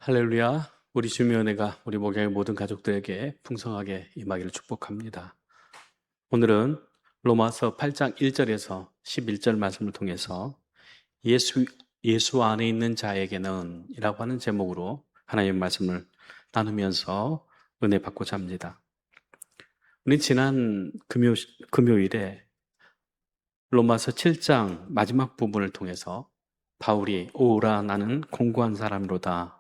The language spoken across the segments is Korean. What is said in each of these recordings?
할렐루야. 우리 주님의 은혜가 우리 목양의 모든 가족들에게 풍성하게 임하기를 축복합니다. 오늘은 로마서 8장 1절에서 11절 말씀을 통해서 예수, 예수 안에 있는 자에게는 이라고 하는 제목으로 하나님의 말씀을 나누면서 은혜 받고자 합니다. 우리 지난 금요일에 로마서 7장 마지막 부분을 통해서 바울이 오라 나는 공고한 사람이로다.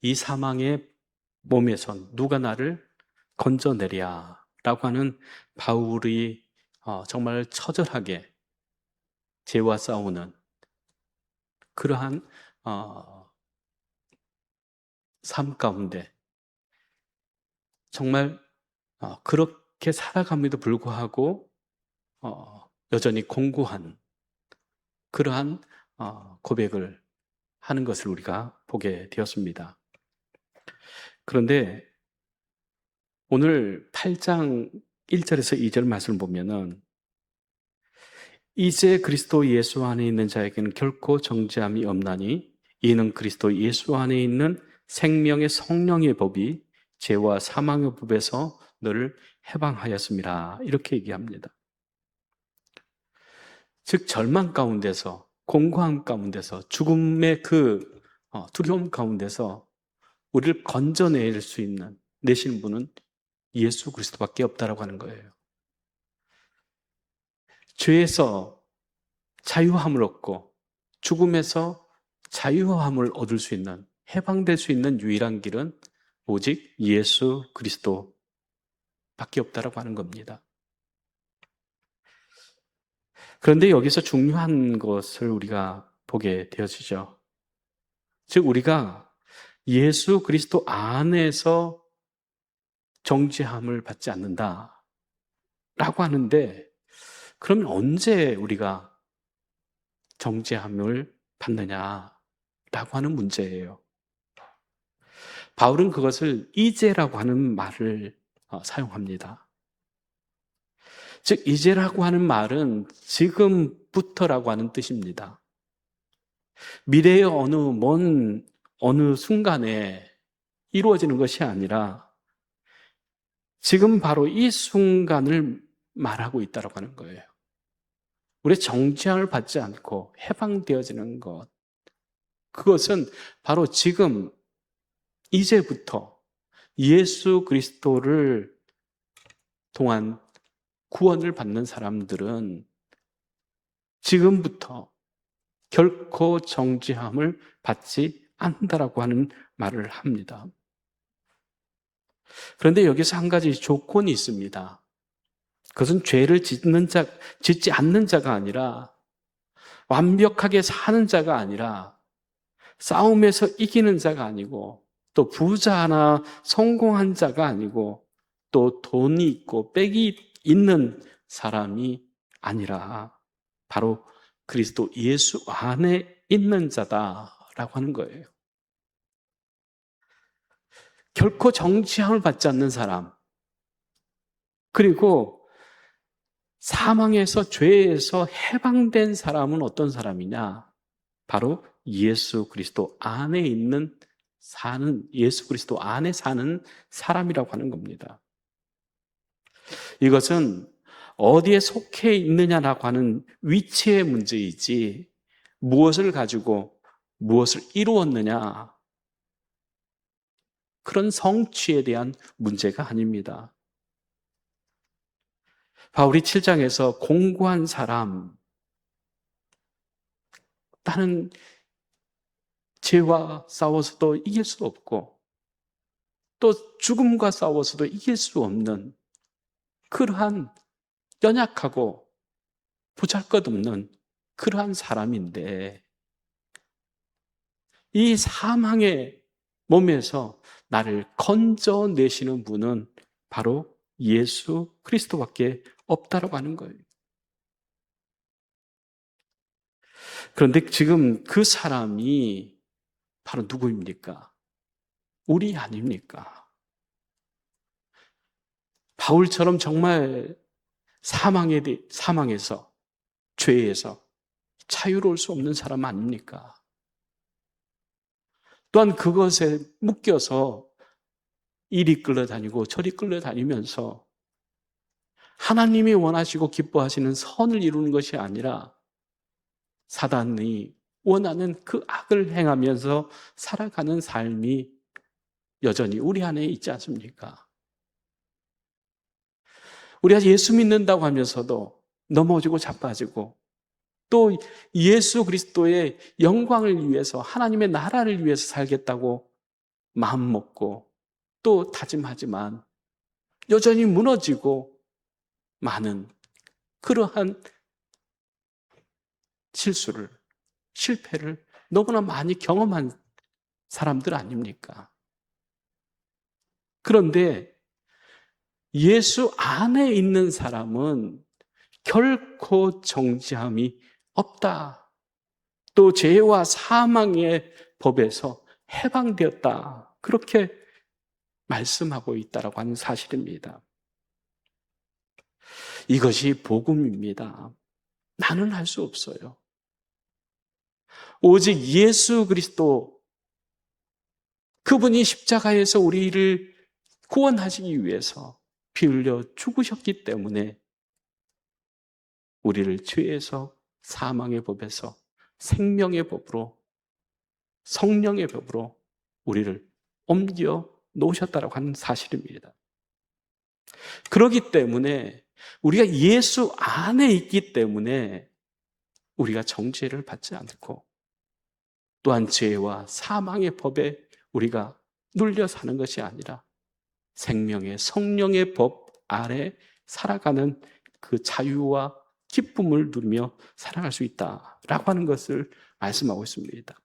이 사망의 몸에서 누가 나를 건져내랴 라고 하는 바울이 정말 처절하게 죄와 싸우는 그러한 삶 가운데 정말 그렇게 살아감에도 불구하고 여전히 공고한 그러한 고백을 하는 것을 우리가 보게 되었습니다. 그런데 오늘 8장 1절에서 2절 말씀을 보면은 이제 그리스도 예수 안에 있는 자에게는 결코 정죄함이 없나니 이는 그리스도 예수 안에 있는 생명의 성령의 법이 죄와 사망의 법에서 너를 해방하였습니다. 이렇게 얘기합니다. 즉 절망 가운데서 공고함 가운데서 죽음의 그 두려움 가운데서 우리를 건져낼 수 있는 내신 분은 예수 그리스도밖에 없다라고 하는 거예요. 죄에서 자유함을 얻고 죽음에서 자유함을 얻을 수 있는, 해방될 수 있는 유일한 길은 오직 예수 그리스도밖에 없다라고 하는 겁니다. 그런데 여기서 중요한 것을 우리가 보게 되어지죠. 즉 우리가 예수 그리스도 안에서 정죄함을 받지 않는다라고 하는데, 그러면 언제 우리가 정죄함을 받느냐라고 하는 문제예요. 바울은 그것을 이제라고 하는 말을 사용합니다. 즉 이제라고 하는 말은 지금부터라고 하는 뜻입니다. 미래의 어느 순간에 이루어지는 것이 아니라 지금 바로 이 순간을 말하고 있다고 하는 거예요. 우리의 정죄함을 받지 않고 해방되어지는 것, 그것은 바로 지금 이제부터 예수 그리스도를 통한 구원을 받는 사람들은 지금부터 결코 정죄함을 받지 않는다라고 하는 말을 합니다. 그런데 여기서 한 가지 조건이 있습니다. 그것은 죄를 짓지 않는 자가 아니라, 완벽하게 사는 자가 아니라, 싸움에서 이기는 자가 아니고, 또 부자나 성공한 자가 아니고, 또 돈이 있고 빽이 있는 사람이 아니라 바로 그리스도 예수 안에 있는 자다라고 하는 거예요. 결코 정죄함을 받지 않는 사람, 그리고 사망에서 죄에서 해방된 사람은 어떤 사람이냐? 바로 예수 그리스도 안에 예수 그리스도 안에 사는 사람이라고 하는 겁니다. 이것은 어디에 속해 있느냐라고 하는 위치의 문제이지, 무엇을 가지고 무엇을 이루었느냐, 그런 성취에 대한 문제가 아닙니다. 바울이 7장에서 공고한 사람, 나는 죄와 싸워서도 이길 수 없고 또 죽음과 싸워서도 이길 수 없는 그러한 연약하고 보잘것없는 그러한 사람인데, 이 사망의 몸에서 나를 건져내시는 분은 바로 예수 그리스도밖에 없다라고 하는 거예요. 그런데 지금 그 사람이 바로 누구입니까? 우리 아닙니까? 바울처럼 정말 사망에서, 죄에서 자유로울 수 없는 사람 아닙니까? 또한 그것에 묶여서 이리 끌려다니고 저리 끌려다니면서 하나님이 원하시고 기뻐하시는 선을 이루는 것이 아니라 사단이 원하는 그 악을 행하면서 살아가는 삶이 여전히 우리 안에 있지 않습니까? 우리가 예수 믿는다고 하면서도 넘어지고 자빠지고 또 예수 그리스도의 영광을 위해서 하나님의 나라를 위해서 살겠다고 마음먹고 또 다짐하지만 여전히 무너지고 많은 그러한 실패를 너무나 많이 경험한 사람들 아닙니까? 그런데 예수 안에 있는 사람은 결코 정죄함이 없다. 또 죄와 사망의 법에서 해방되었다. 그렇게 말씀하고 있다라고 하는 사실입니다. 이것이 복음입니다. 나는 할 수 없어요. 오직 예수 그리스도 그분이 십자가에서 우리를 구원하시기 위해서 피 흘려 죽으셨기 때문에 우리를 죄에서 사망의 법에서 생명의 법으로 성령의 법으로 우리를 옮겨 놓으셨다고 하는 사실입니다. 그렇기 때문에 우리가 예수 안에 있기 때문에 우리가 정죄를 받지 않고 또한 죄와 사망의 법에 우리가 눌려 사는 것이 아니라 생명의 성령의 법 아래 살아가는 그 자유와 기쁨을 누리며 살아갈 수 있다라고 하는 것을 말씀하고 있습니다.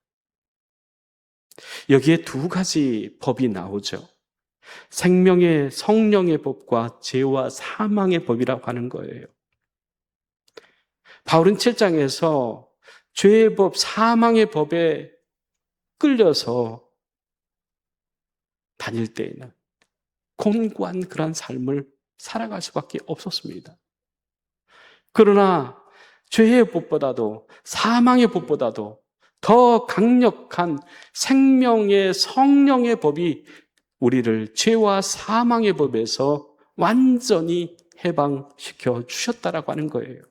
여기에 두 가지 법이 나오죠. 생명의 성령의 법과 죄와 사망의 법이라고 하는 거예요. 바울은 7장에서 죄의 법, 사망의 법에 끌려서 다닐 때에는 곤고한 그런 삶을 살아갈 수밖에 없었습니다. 그러나 죄의 법보다도 사망의 법보다도 더 강력한 생명의 성령의 법이 우리를 죄와 사망의 법에서 완전히 해방시켜 주셨다라고 하는 거예요.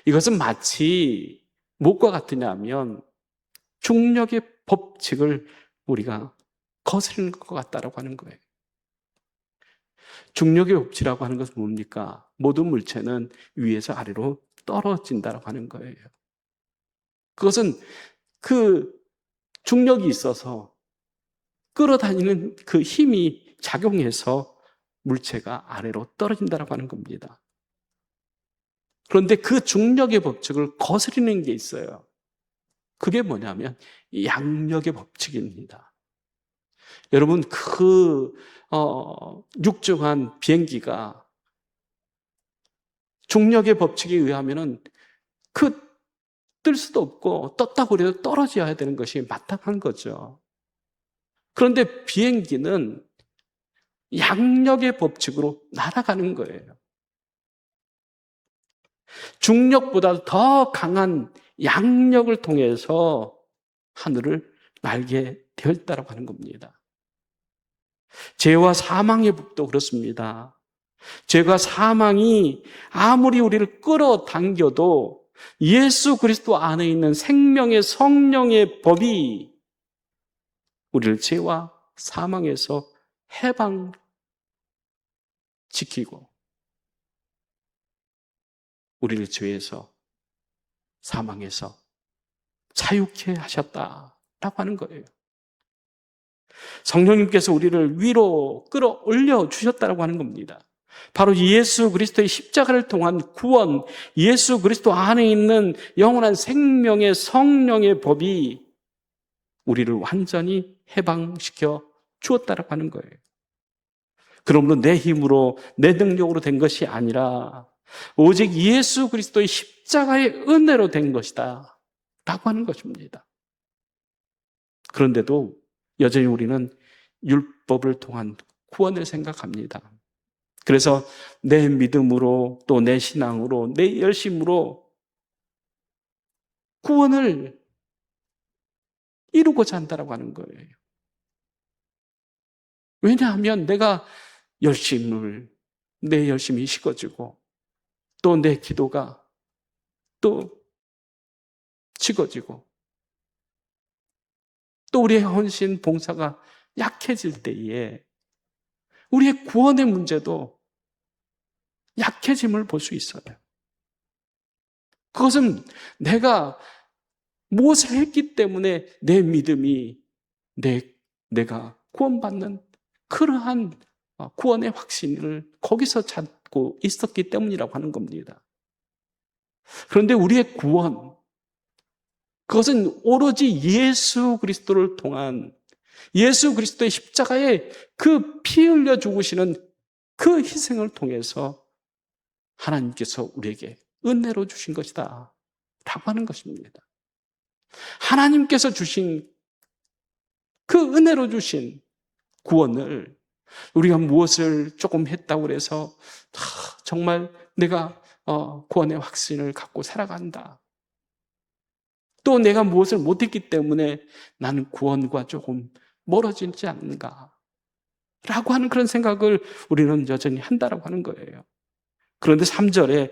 이것은 마치 무엇과 같으냐면 중력의 법칙을 우리가 거스르는 것 같다라고 하는 거예요. 중력의 법칙이라고 하는 것은 뭡니까? 모든 물체는 위에서 아래로 떨어진다라고 하는 거예요. 그것은 그 중력이 있어서 끌어다니는 그 힘이 작용해서 물체가 아래로 떨어진다라고 하는 겁니다. 그런데 그 중력의 법칙을 거스르는 게 있어요. 그게 뭐냐면 양력의 법칙입니다. 여러분 그 육중한 비행기가 중력의 법칙에 의하면은 뜰 수도 없고 떴다고 해도 떨어져야 되는 것이 마땅한 거죠. 그런데 비행기는 양력의 법칙으로 날아가는 거예요. 중력보다 더 강한 양력을 통해서 하늘을 날게 되어 있다고 하는 겁니다. 죄와 사망의 법도 그렇습니다. 죄와 사망이 아무리 우리를 끌어당겨도 예수 그리스도 안에 있는 생명의 성령의 법이 우리를 죄와 사망에서 해방시키고 우리를 죄에서 사망에서 자유케 하셨다라고 하는 거예요. 성령님께서 우리를 위로 끌어올려 주셨다고 하는 겁니다. 바로 예수 그리스도의 십자가를 통한 구원, 예수 그리스도 안에 있는 영원한 생명의 성령의 법이 우리를 완전히 해방시켜 주었다고 하는 거예요. 그러므로 내 힘으로, 내 능력으로 된 것이 아니라 오직 예수 그리스도의 십자가의 은혜로 된 것이다 라고 하는 것입니다. 그런데도 여전히 우리는 율법을 통한 구원을 생각합니다. 그래서 내 믿음으로 또 내 신앙으로 내 열심으로 구원을 이루고자 한다라고 하는 거예요. 왜냐하면 내가 내 열심이 식어지고 또 내 기도가 또 식어지고 또 우리의 헌신 봉사가 약해질 때에 우리의 구원의 문제도 약해짐을 볼 수 있어요. 그것은 내가 무엇을 했기 때문에 내 믿음이 내가 구원받는 그러한 구원의 확신을 거기서 찾고 있었기 때문이라고 하는 겁니다. 그런데 우리의 구원, 그것은 오로지 예수 그리스도를 통한 예수 그리스도의 십자가에 그 피 흘려 죽으시는 그 희생을 통해서 하나님께서 우리에게 은혜로 주신 것이다 라고 하는 것입니다. 하나님께서 주신 그 은혜로 주신 구원을 우리가 무엇을 조금 했다고 해서 정말 내가 구원의 확신을 갖고 살아간다. 또 내가 무엇을 못했기 때문에 나는 구원과 조금 멀어지지 않는가 라고 하는 그런 생각을 우리는 여전히 한다라고 하는 거예요. 그런데 3절에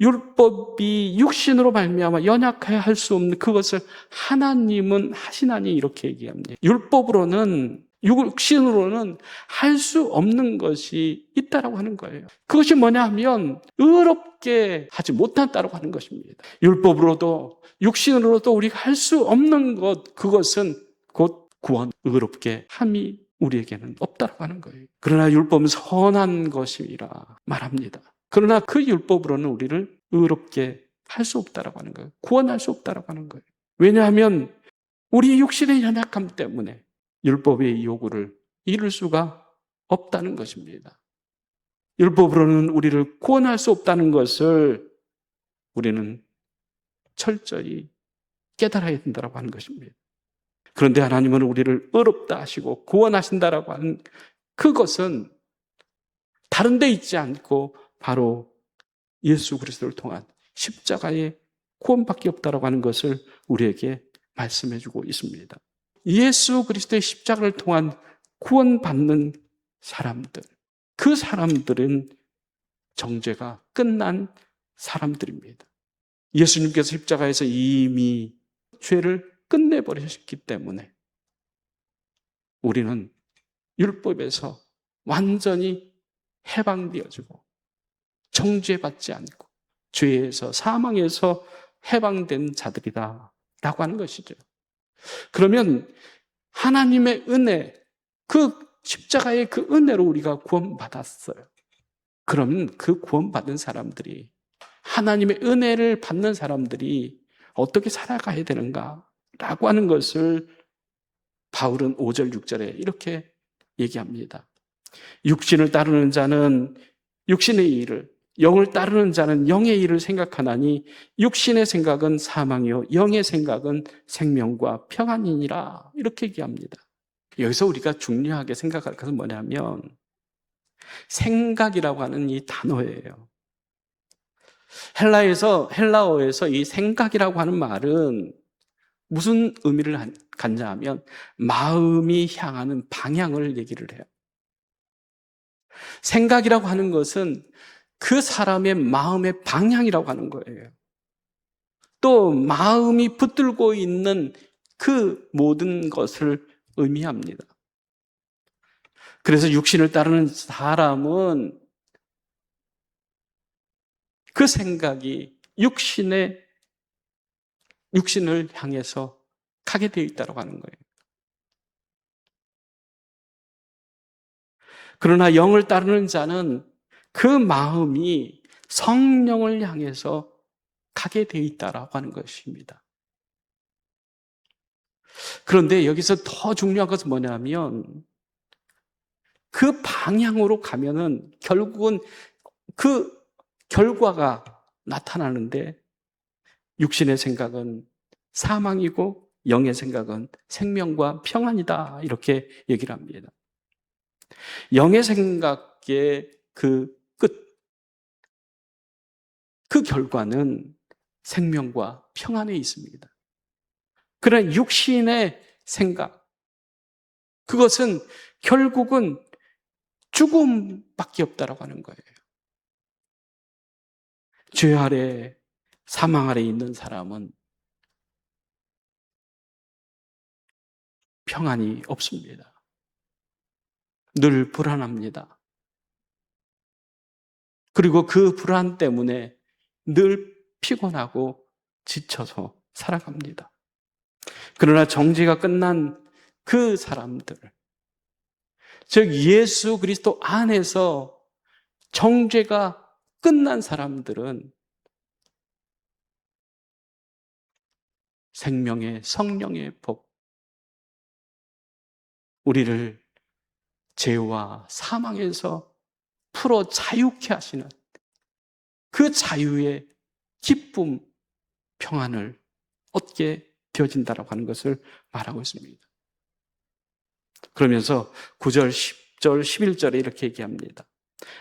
율법이 육신으로 말미암아 연약하여 할 수 없는 그것을 하나님은 하시나니 이렇게 얘기합니다. 율법으로는 육신으로는 할 수 없는 것이 있다라고 하는 거예요. 그것이 뭐냐 하면 의롭게 하지 못한다라고 하는 것입니다. 율법으로도 육신으로도 우리가 할 수 없는 것, 그것은 곧 구원, 의롭게 함이 우리에게는 없다라고 하는 거예요. 그러나 율법은 선한 것이라 말합니다. 그러나 그 율법으로는 우리를 의롭게 할 수 없다라고 하는 거예요. 구원할 수 없다라고 하는 거예요. 왜냐하면 우리 육신의 연약함 때문에 율법의 요구를 이룰 수가 없다는 것입니다. 율법으로는 우리를 구원할 수 없다는 것을 우리는 철저히 깨달아야 된다고 하는 것입니다. 그런데 하나님은 우리를 의롭다 하시고 구원하신다라고 하는 그것은 다른 데 있지 않고 바로 예수 그리스도를 통한 십자가의 구원밖에 없다라고 하는 것을 우리에게 말씀해 주고 있습니다. 예수 그리스도의 십자가를 통한 구원받는 사람들, 그 사람들은 정죄가 끝난 사람들입니다. 예수님께서 십자가에서 이미 죄를 끝내버리셨기 때문에 우리는 율법에서 완전히 해방되어지고 정죄받지 않고 죄에서 사망에서 해방된 자들이다 라고 하는 것이죠. 그러면 하나님의 은혜, 그 십자가의 그 은혜로 우리가 구원받았어요. 그러면 그 구원받은 사람들이, 하나님의 은혜를 받는 사람들이 어떻게 살아가야 되는가 라고 하는 것을 바울은 5절, 6절에 이렇게 얘기합니다. 육신을 따르는 자는 육신의 일을, 영을 따르는 자는 영의 일을 생각하나니 육신의 생각은 사망이요 영의 생각은 생명과 평안이니라 이렇게 얘기합니다. 여기서 우리가 중요하게 생각할 것은 뭐냐면 생각이라고 하는 이 단어예요. 헬라어에서 이 생각이라고 하는 말은 무슨 의미를 갖냐 하면 마음이 향하는 방향을 얘기를 해요. 생각이라고 하는 것은 그 사람의 마음의 방향이라고 하는 거예요. 또 마음이 붙들고 있는 그 모든 것을 의미합니다. 그래서 육신을 따르는 사람은 그 생각이 육신을 향해서 가게 되어 있다고 하는 거예요. 그러나 영을 따르는 자는 그 마음이 성령을 향해서 가게 되어 있다고 하는 것입니다. 그런데 여기서 더 중요한 것은 뭐냐면 그 방향으로 가면은 결국은 그 결과가 나타나는데 육신의 생각은 사망이고 영의 생각은 생명과 평안이다 이렇게 얘기를 합니다. 영의 생각의 그 끝, 그 결과는 생명과 평안에 있습니다. 그런 육신의 생각, 그것은 결국은 죽음밖에 없다라고 하는 거예요. 죄 아래, 사망 아래 있는 사람은 평안이 없습니다. 늘 불안합니다. 그리고 그 불안 때문에 늘 피곤하고 지쳐서 살아갑니다. 그러나 정죄가 끝난 그 사람들, 즉 예수 그리스도 안에서 정죄가 끝난 사람들은 생명의 성령의 복, 우리를 죄와 사망에서 풀어 자유케 하시는 그 자유의 기쁨, 평안을 얻게 되어진다라고 하는 것을 말하고 있습니다. 그러면서 9절, 10절, 11절에 이렇게 얘기합니다.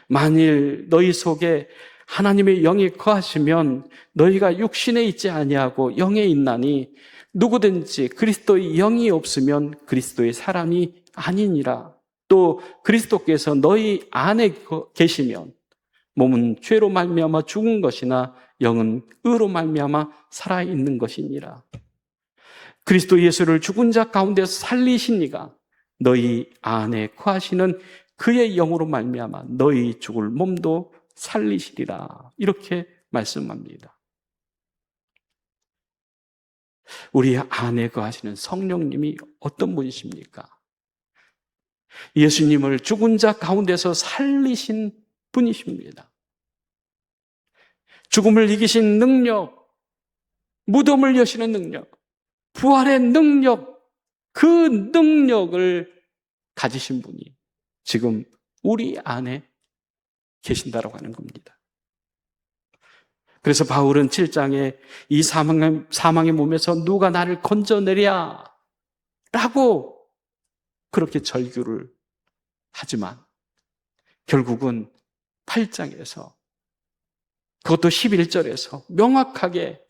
만일 너희 속에 하나님의 영이 거하시면 너희가 육신에 있지 아니하고 영에 있나니 누구든지 그리스도의 영이 없으면 그리스도의 사람이 아니니라. 또 그리스도께서 너희 안에 계시면 몸은 죄로 말미암아 죽은 것이나 영은 의로 말미암아 살아있는 것이니라. 그리스도 예수를 죽은 자 가운데서 살리신 이가 너희 안에 거하시는 그의 영으로 말미암아 너희 죽을 몸도 살리시리라. 이렇게 말씀합니다. 우리 안에 거하시는 성령님이 어떤 분이십니까? 예수님을 죽은 자 가운데서 살리신 분이십니다. 죽음을 이기신 능력, 무덤을 여시는 능력, 부활의 능력, 그 능력을 가지신 분이 지금 우리 안에 계신다라고 하는 겁니다. 그래서 바울은 7장에 이 사망의 몸에서 누가 나를 건져내랴 라고 그렇게 절규를 하지만 결국은 8장에서 그것도 11절에서 명확하게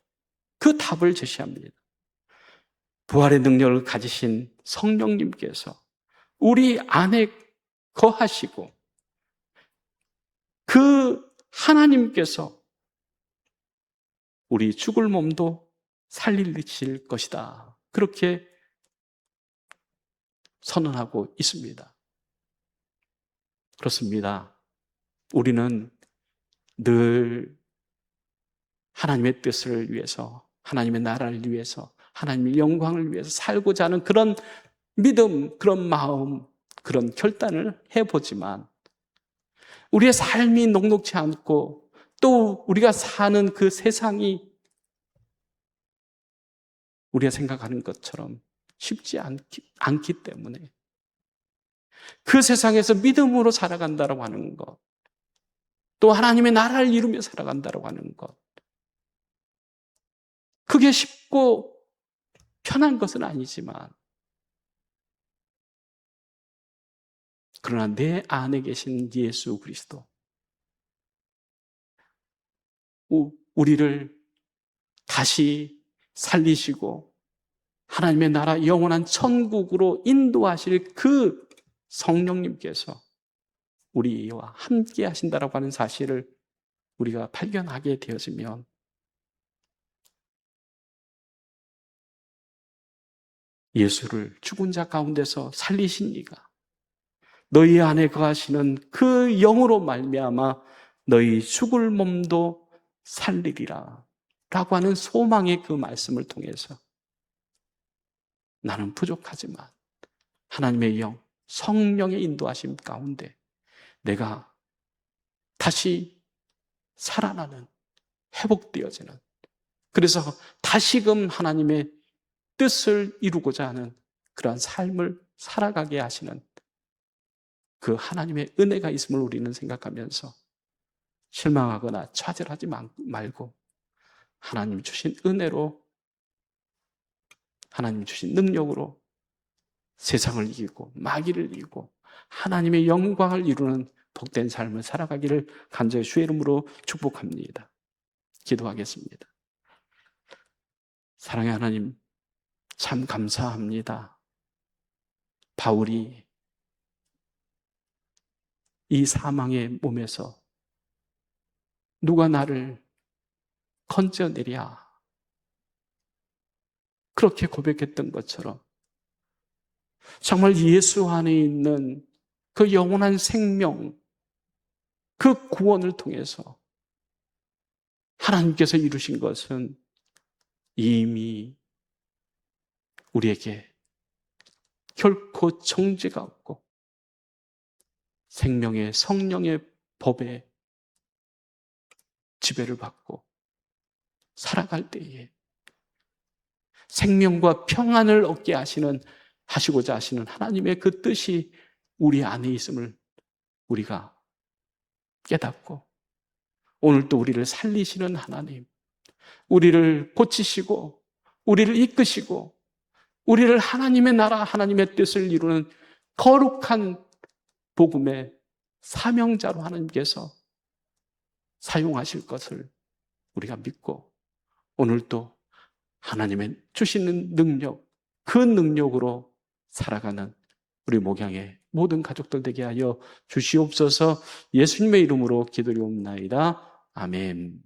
그 답을 제시합니다. 부활의 능력을 가지신 성령님께서 우리 안에 거하시고 그 하나님께서 우리 죽을 몸도 살리실 것이다. 그렇게 선언하고 있습니다. 그렇습니다. 우리는 늘 하나님의 뜻을 위해서, 하나님의 나라를 위해서, 하나님의 영광을 위해서 살고자 하는 그런 믿음, 그런 마음, 그런 결단을 해보지만 우리의 삶이 녹록지 않고 또 우리가 사는 그 세상이 우리가 생각하는 것처럼 쉽지 않기 때문에 그 세상에서 믿음으로 살아간다고 하는 것, 또 하나님의 나라를 이루며 살아간다고 하는 것, 그게 쉽고 편한 것은 아니지만 그러나 내 안에 계신 예수 그리스도, 우리를 다시 살리시고 하나님의 나라 영원한 천국으로 인도하실 그 성령님께서 우리와 함께 하신다라고 하는 사실을 우리가 발견하게 되어지면 예수를 죽은 자 가운데서 살리신 이가 너희 안에 거하시는 그 영으로 말미암아 너희 죽을 몸도 살리리라 라고 하는 소망의 그 말씀을 통해서 나는 부족하지만 하나님의 영, 성령의 인도하심 가운데 내가 다시 살아나는, 회복되어지는, 그래서 다시금 하나님의 뜻을 이루고자 하는 그러한 삶을 살아가게 하시는 그 하나님의 은혜가 있음을 우리는 생각하면서 실망하거나 좌절하지 말고 하나님 주신 은혜로, 하나님 주신 능력으로 세상을 이기고 마귀를 이기고 하나님의 영광을 이루는 복된 삶을 살아가기를 간절히 주의 이름으로 축복합니다. 기도하겠습니다. 사랑의 하나님, 참 감사합니다. 바울이 이 사망의 몸에서 누가 나를 건져내랴 그렇게 고백했던 것처럼 정말 예수 안에 있는 그 영원한 생명, 그 구원을 통해서 하나님께서 이루신 것은 이미 우리에게 결코 정죄가 없고 생명의 성령의 법에 지배를 받고 살아갈 때에 생명과 평안을 얻게 하시고자 하시는 하나님의 그 뜻이 우리 안에 있음을 우리가 깨닫고 오늘도 우리를 살리시는 하나님, 우리를 고치시고 우리를 이끄시고 우리를 하나님의 나라, 하나님의 뜻을 이루는 거룩한 복음의 사명자로 하나님께서 사용하실 것을 우리가 믿고 오늘도 하나님의 주시는 능력, 그 능력으로 살아가는 우리 목양의 모든 가족들 되게 하여 주시옵소서. 예수님의 이름으로 기도드리옵나이다. 아멘.